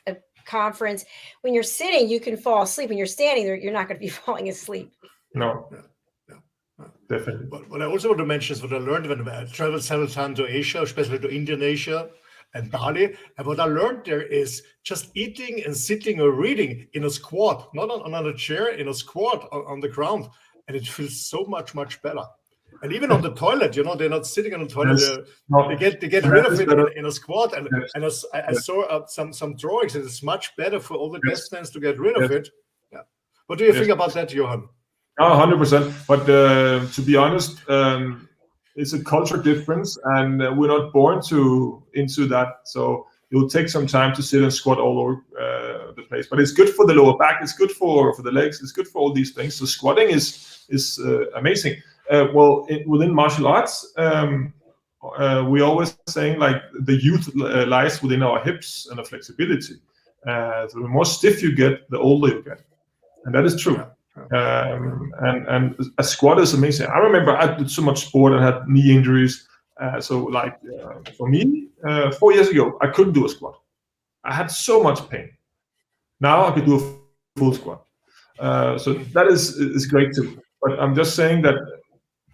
a conference, when you're sitting, you can fall asleep. When you're standing there, you're not going to be falling asleep. No. Definitely. What I also want to mention is what I learned when I traveled several times to Asia, especially to Indonesia and Bali. And what I learned there is just eating and sitting or reading in a squat, not on a chair, in a squat on the ground. And it feels so much, much better. And even on the toilet, they're not sitting on the toilet. Yes. They get rid of it in a squat. And I saw some drawings. And it's much better for all the descendants to get rid of it. Yeah. What do you think about that, Johan? 100%. But to be honest, it's a culture difference, and we're not born into that. So it'll take some time to sit and squat all over the place. But it's good for the lower back. It's good for the legs. It's good for all these things. So squatting is amazing. Within martial arts, we always saying like the youth lies within our hips and the flexibility. So the more stiff you get, the older you get, and that is true. And a squat is amazing. I remember I did so much sport and had knee injuries. For me, 4 years ago, I couldn't do a squat. I had so much pain. Now I could do a full squat. So that is great too. But I'm just saying that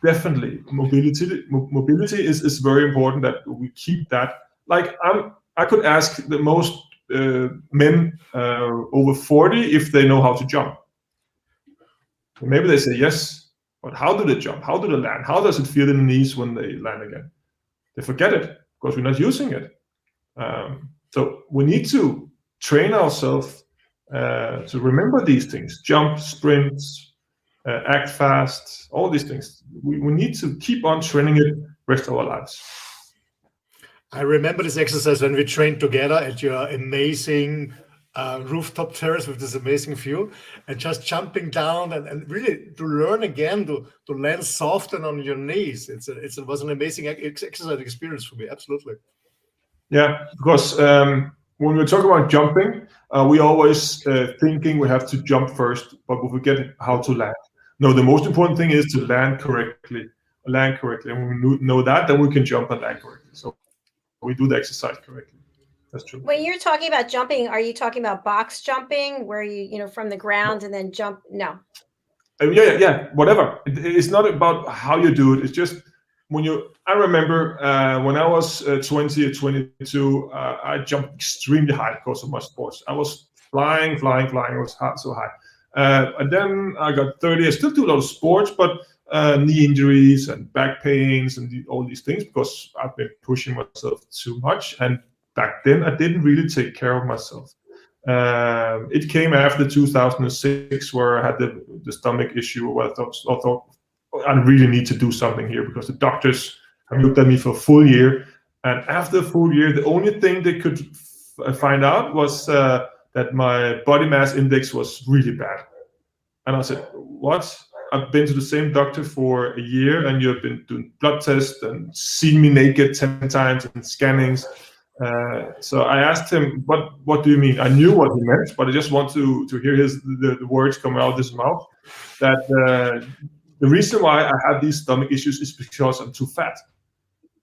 definitely mobility is very important, that we keep that. Like I could ask the most men over 40 if they know how to jump. Maybe they say yes, but how do they jump? How do they land? How does it feel in the knees when they land again? They forget it because we're not using it. So we need to train ourselves to remember these things: jump, sprints, act fast, all these things. We need to keep on training it rest of our lives. I remember this exercise when we trained together at your amazing rooftop terrace with this amazing view, and just jumping down and really to learn again to land soft and on your knees. It was an amazing exercise experience for me. Absolutely. Yeah, because when we talk about jumping, we always thinking we have to jump first, but we forget how to land. No, the most important thing is to land correctly. And when we know that, then we can jump and land correctly. So we do the exercise correctly. That's true. When you're talking about jumping, are you talking about box jumping, where you from the ground and then jump? No. Yeah, whatever. It's not about how you do it. It's just I remember when I was 20 or 22, I jumped extremely high because of my sports. I was flying. It was so high. And then I got 30. I still do a lot of sports, but knee injuries and back pains and all these things because I've been pushing myself too much. And back then, I didn't really take care of myself. It came after 2006 where I had the stomach issue where I thought I really need to do something here because the doctors have looked at me for a full year. And after a full year, the only thing they could find out was that my body mass index was really bad. And I said, what? I've been to the same doctor for a year and you've been doing blood tests and seen me naked 10 times and scannings. So I asked him, what do you mean? I knew what he meant, but I just want to hear the words come out of his mouth. That the reason why I have these stomach issues is because I'm too fat.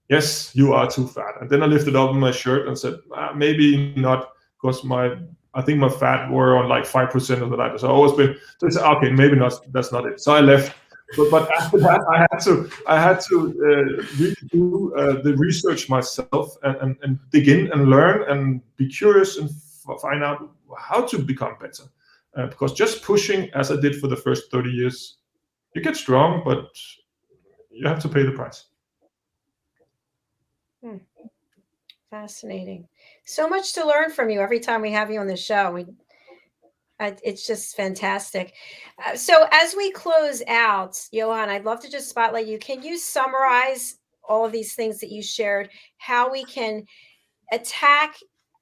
Yes, you are too fat. And then I lifted up my shirt and said, maybe not, because I think my fat were on like 5% of the diet. So I always been, so I said, okay, maybe not, that's not it. So I left. But after that, I had to really do the research myself and dig in and learn and be curious and find out how to become better. Because just pushing, as I did for the first 30 years, you get strong, but you have to pay the price. Fascinating. So much to learn from you every time we have you on the show. It's just fantastic. So as we close out, Johan, I'd love to just spotlight you. Can you summarize all of these things that you shared, how we can attack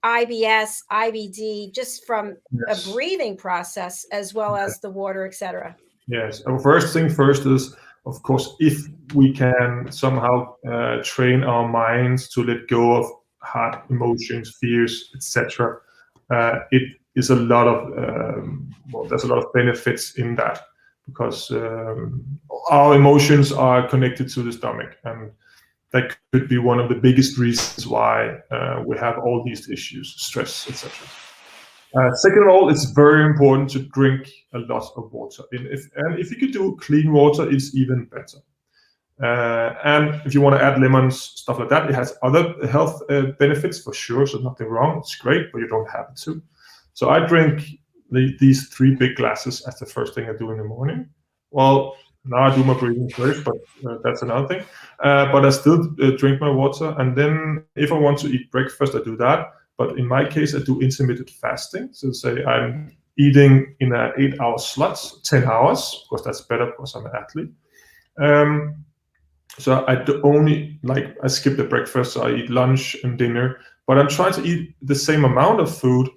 IBS, IBD, just from a breathing process as well as the water, etc.? Yes. First thing first is, of course, if we can somehow train our minds to let go of hard emotions, fears, etc., it is a lot of there's a lot of benefits in that because our emotions are connected to the stomach, and that could be one of the biggest reasons why we have all these issues, stress, etc. Second of all, it's very important to drink a lot of water. If you could do clean water, it's even better. And if you want to add lemons, stuff like that, it has other health benefits for sure. So nothing wrong. It's great, but you don't have to. So I drink these 3 big glasses as the first thing I do in the morning. Well, now I do my breathing first, but that's another thing. But I still drink my water. And then if I want to eat breakfast, I do that. But in my case, I do intermittent fasting. So say I'm eating in an 8-hour slots, 10 hours, because that's better because I'm an athlete. So I I skip the breakfast, so I eat lunch and dinner, but I'm trying to eat the same amount of food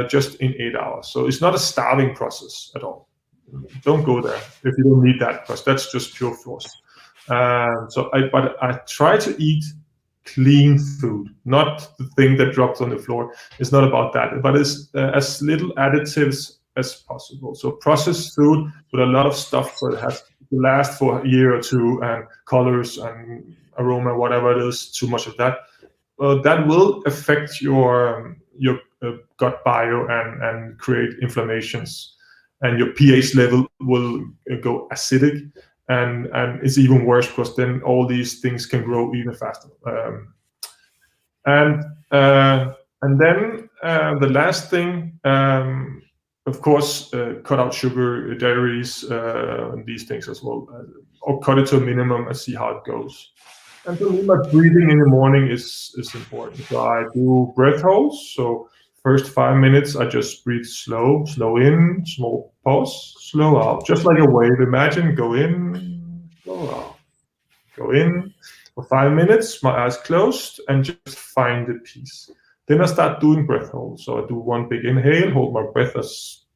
just in 8 hours. So it's not a starving process at all. Don't go there if you don't need that, because that's just pure force. But I try to eat clean food, not the thing that drops on the floor. It's not about that, but it's as little additives as possible. So processed food with a lot of stuff so it has to last for a year or two, and colors and aroma, whatever it is, too much of that. That will affect your gut bio and create inflammations. and your pH level will go acidic, and it's even worse because then all these things can grow even faster. And then the last thing, of course, cut out sugar, dairies, and these things as well, or cut it to a minimum and see how it goes. And for me, my breathing in the morning is important. So I do breath holds. So first 5 minutes, I just breathe slow in, small pause, slow out, just like a wave. Imagine, go in, slow out, go in for 5 minutes, my eyes closed, and just find the peace. Then I start doing breath holds. So I do one big inhale, hold my breath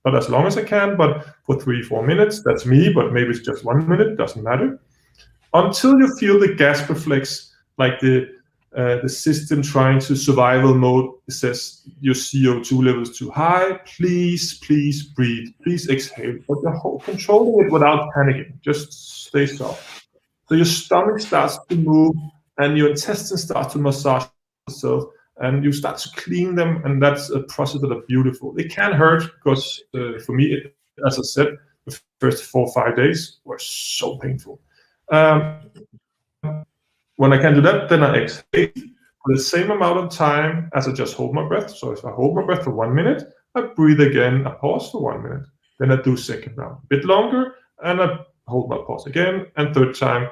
not as long as I can, but for 3-4 minutes. That's me, but maybe it's just 1 minute, doesn't matter. Until you feel the gasp reflex, like the system trying to survival mode says your CO2 level is too high. Please breathe. Please exhale. But you're controlling it without panicking. Just stay soft. So your stomach starts to move, and your intestines start to massage itself, and you start to clean them, and that's a process that is beautiful. It can hurt because for me, as I said, the first 4 or 5 days were so painful. When I can do that, then I exhale for the same amount of time as I just hold my breath. So if I hold my breath for 1 minute, I breathe again, I pause for 1 minute. Then I do second round, a bit longer, and I hold my pause again, and third time,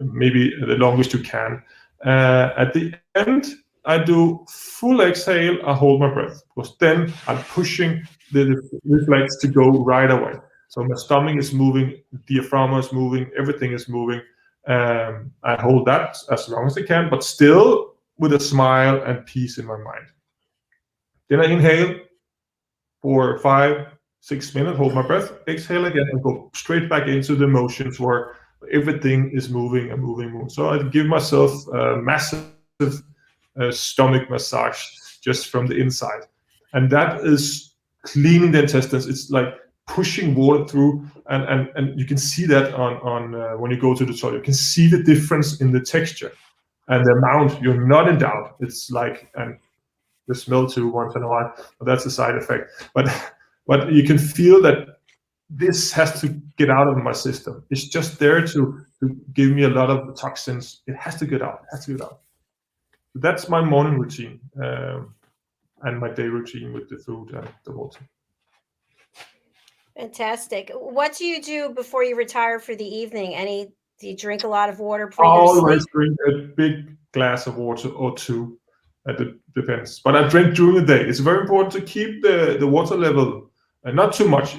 maybe the longest you can. At the end, I do full exhale, I hold my breath, because then I'm pushing the reflex to go right away. So my stomach is moving, diaphragm is moving, everything is moving. I hold that as long as I can, but still with a smile and peace in my mind. Then I inhale for 5-6 minutes, hold my breath, exhale again, and go straight back into the motions where everything is moving and moving. So I give myself a massive stomach massage just from the inside. And that is cleaning the intestines. It's like pushing water through, and you can see that on when you go to the toilet. You can see the difference in the texture and the amount. You're not in doubt. It's like, and the smell too once in a while, but that's a side effect. But you can feel that this has to get out of my system. It's just there to give me a lot of toxins. It has to get out. It has to get out. That's my morning routine and my day routine with the food and the water. Fantastic. What do you do before you retire for the evening? Do you drink a lot of water before you go to sleep? Always drink a big glass of water or two. It depends. But I drink during the day. It's very important to keep the water level, and not too much.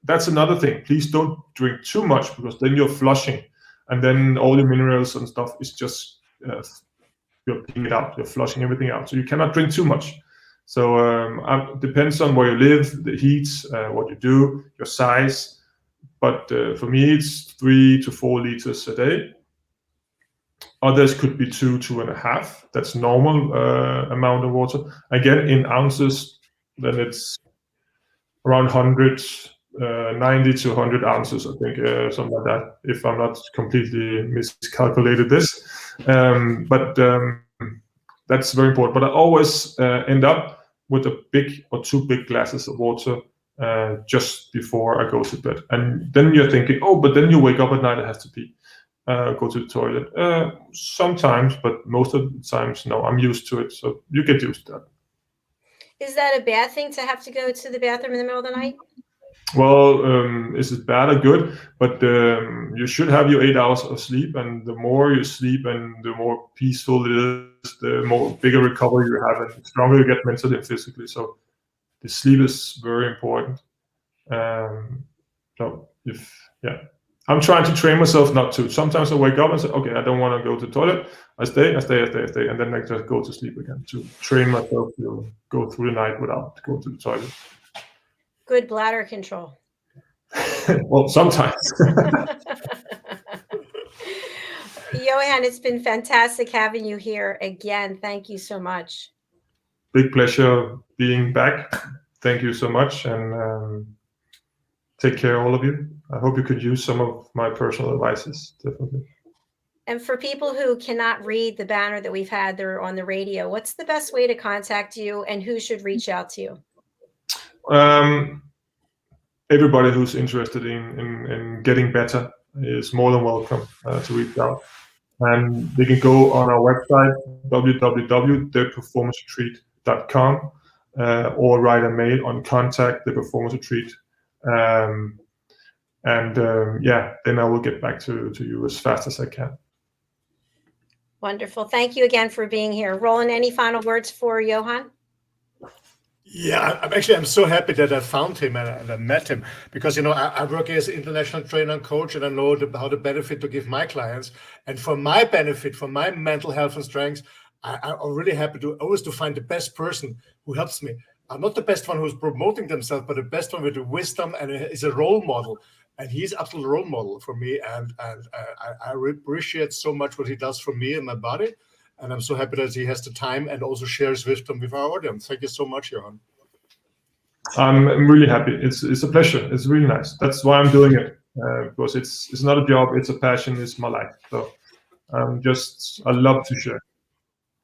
That's another thing. Please don't drink too much, because then you're flushing, and then all the minerals and stuff is just you're peeing it out. You're flushing everything out. So you cannot drink too much. So it depends on where you live, the heat, what you do, your size. But for me, it's 3 to 4 liters a day. Others could be 2.5. That's normal amount of water. Again, in ounces, then it's around 90 to 100 ounces, I think, something like that, if I'm not completely miscalculated this. But that's very important. But I always end up with a big or 2 big glasses of water just before I go to bed. And then you're thinking, oh, but then you wake up at night, I have to pee, go to the toilet. Sometimes, but most of the times, no, I'm used to it. So you get used to that. Is that a bad thing to have to go to the bathroom in the middle of the night? Well, is it bad or good? But you should have your 8 hours of sleep, and the more you sleep and the more peaceful it is, the more bigger recovery you have, and the stronger you get mentally and physically. So the sleep is very important. I'm trying to train myself not to. Sometimes I wake up and say, okay, I don't want to go to the toilet. I stay, and then I just go to sleep again to train myself to go through the night without going to the toilet. Good bladder control. Well, sometimes. Johan, it's been fantastic having you here again. Thank you so much. Big pleasure being back. Thank you so much, and take care, all of you. I hope you could use some of my personal advices, definitely. And for people who cannot read the banner that we've had there on the radio, what's the best way to contact you, and who should reach out to you? everybody who's interested in getting better is more than welcome to reach out. And they can go on our website, www.theperformanceretreat.com, or write a mail on contact the performance retreat. Then I will get back to you as fast as I can. Wonderful. Thank you again for being here. Roland, any final words for Johan? Yeah, I'm so happy that I found him and I met him, because I work as an international trainer and coach, and I know how the benefit to give my clients, and for my benefit, for my mental health and strengths, I'm really happy to always to find the best person who helps me. I'm not the best one who's promoting themselves, but the best one with the wisdom and is a role model. And he's absolute role model for me, and I appreciate so much what he does for me and my body. And I'm so happy that he has the time and also shares wisdom with our audience. Thank you so much, Johan. I'm really happy. It's a pleasure. It's really nice. That's why I'm doing it, because it's not a job. It's a passion. It's my life. So I love to share.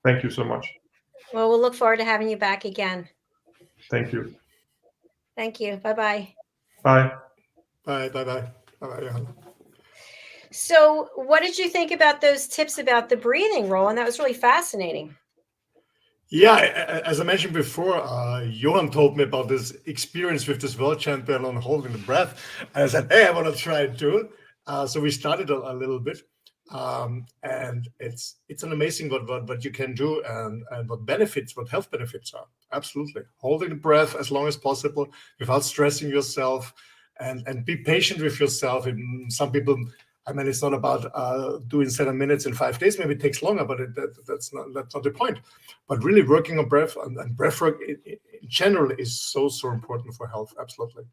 Thank you so much. Well, we'll look forward to having you back again. Thank you. Thank you. Bye-bye. Bye. Bye, Johan. So what did you think about those tips about the breathing, Roland? That was really fascinating. Yeah, as I mentioned before, Johan told me about this experience with this world champion on holding the breath. And I said, hey, I want to try it too. So we started a little bit. And it's an amazing what you can do, and what health benefits are. Absolutely. Holding the breath as long as possible without stressing yourself, and be patient with yourself. And some people, it's not about doing 7 minutes in 5 days. Maybe it takes longer, but that's not the point. But really working on breath and breath work in general is so important for health. Absolutely.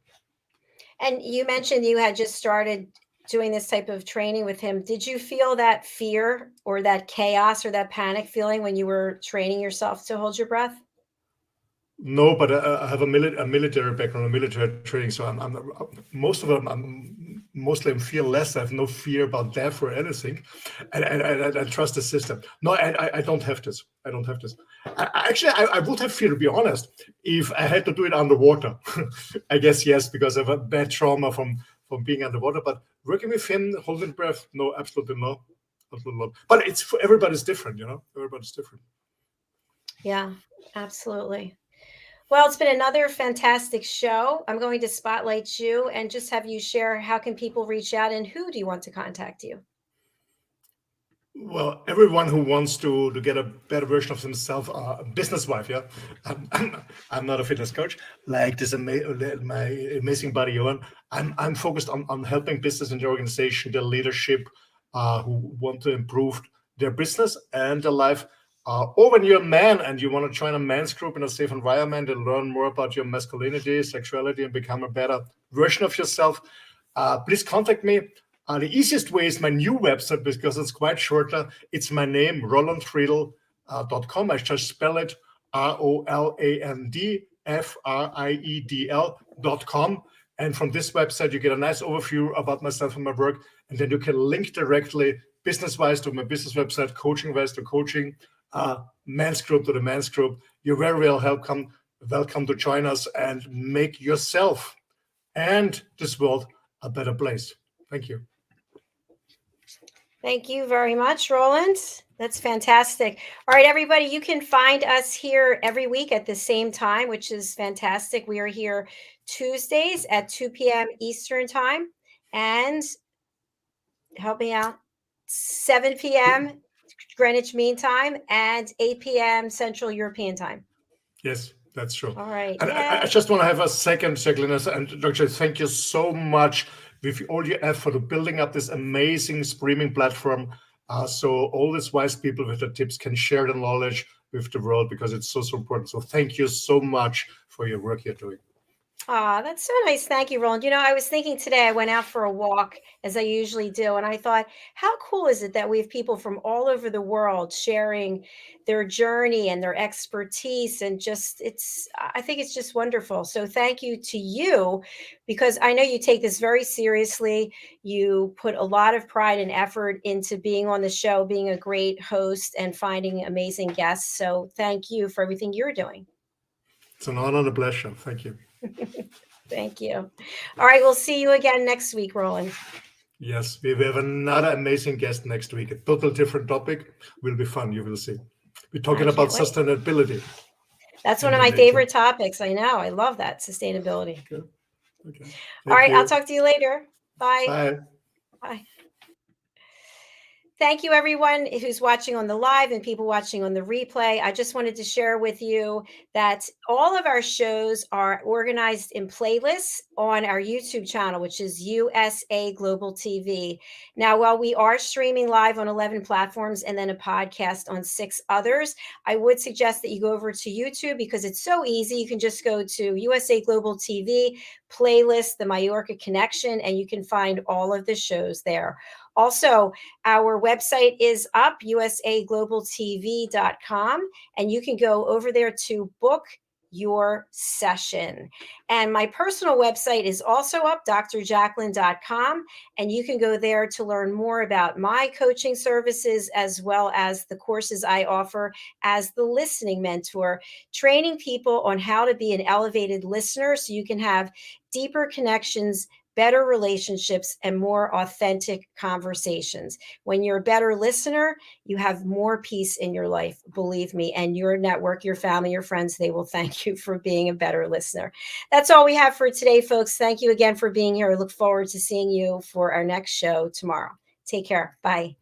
And you mentioned you had just started doing this type of training with him. Did you feel that fear or that chaos or that panic feeling when you were training yourself to hold your breath? No, but I have a military background, a military training. So I'm most of them. I'm mostly feel less. I have no fear about death or anything, and I trust the system. No, I don't have this. I don't have this. I would have fear, to be honest, if I had to do it underwater. I guess yes, because I have a bad trauma from being underwater. But working with him, holding breath, no, absolutely no, absolutely not. But it's for everybody's different, Everybody's different. Yeah, absolutely. Well, it's been another fantastic show. I'm going to spotlight you and just have you share how can people reach out and who do you want to contact you? Well, everyone who wants to get a better version of themselves, a business wife, yeah. I'm not a fitness coach like this. My amazing buddy Johan. I'm focused on helping business and their organization, their leadership, who want to improve their business and their life. Or when you're a man and you want to join a men's group in a safe environment and learn more about your masculinity, sexuality, and become a better version of yourself, please contact me. The easiest way is my new website, because it's quite shorter. It's my name, rolandfriedl.com. I just spell it ROLANDFRIEDL.com. And from this website, you get a nice overview about myself and my work. And then you can link directly business-wise to my business website, coaching-wise to coaching, men's group to the men's group. You're very welcome to join us and make yourself and this world a better place. Thank you. Thank you very much, Roland. That's fantastic. All right, everybody, you can find us here every week at the same time, which is fantastic. We are here Tuesdays at 2 p.m. Eastern time, and help me out, 7 p.m. Greenwich Mean Time and 8 p.m. Central European Time. Yes, that's true. All right. And I just want to have a second, Jacalyn, and Dr. Thank you so much with all your effort of building up this amazing streaming platform, so all these wise people with the tips can share the knowledge with the world, because it's so important. So thank you so much for your work you're doing. That's so nice. Thank you, Roland. I was thinking today, I went out for a walk as I usually do, and I thought, how cool is it that we have people from all over the world sharing their journey and their expertise, and I think it's just wonderful. So thank you to you, because I know you take this very seriously. You put a lot of pride and effort into being on the show, being a great host, and finding amazing guests. So thank you for everything you're doing. It's an honor and a pleasure. Thank you. Thank you. All right, we'll see you again next week, Roland. Yes, we have another amazing guest next week. A total different topic. Will be fun. You will see. We're talking about sustainability. That's one of my favorite topics. I know. I love that, sustainability. Okay. All right, I'll talk to you later. Bye. Bye. Bye. Thank you, everyone who's watching on the live and people watching on the replay. I just wanted to share with you that all of our shows are organized in playlists on our YouTube channel, which is USA Global TV. Now, while we are streaming live on 11 platforms and then a podcast on 6 others, I would suggest that you go over to YouTube because it's so easy. You can just go to USA Global TV, playlist, the Mallorca Connection, and you can find all of the shows there. Also, our website is up, usaglobaltv.com, and you can go over there to book your session. And my personal website is also up, drjacalyn.com, and you can go there to learn more about my coaching services as well as the courses I offer as the listening mentor, training people on how to be an elevated listener so you can have deeper connections, better relationships, and more authentic conversations. When you're a better listener, you have more peace in your life, believe me, and your network, your family, your friends, they will thank you for being a better listener. That's all we have for today, folks. Thank you again for being here. I look forward to seeing you for our next show tomorrow. Take care. Bye.